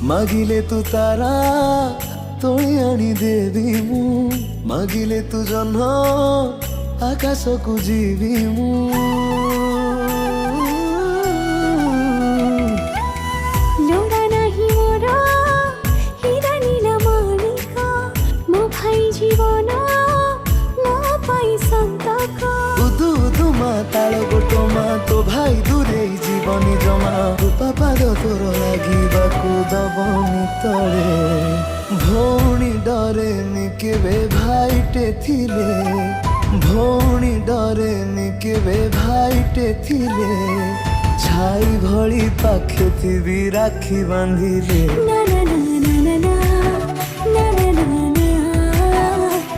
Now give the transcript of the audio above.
मागिले तू तारा तोड़ी आनी देवी मु मागिले तू जन्म आकाश को जीवी मु लोड़ा नहीं मोरा हीरा नीला माणिक मो भाई जीवन मो पाई संतक उदु उदु मा ताल गोटो मा तो भाई दूरे जीवनी जमा रूपा पाद तोर लागिबाकू दबनी तले भौणी डरेनी केबे भाईटे थिले भौणी डरेनी केबे भाईटे थिले छाई भली पाखे थी राखी बांधिले।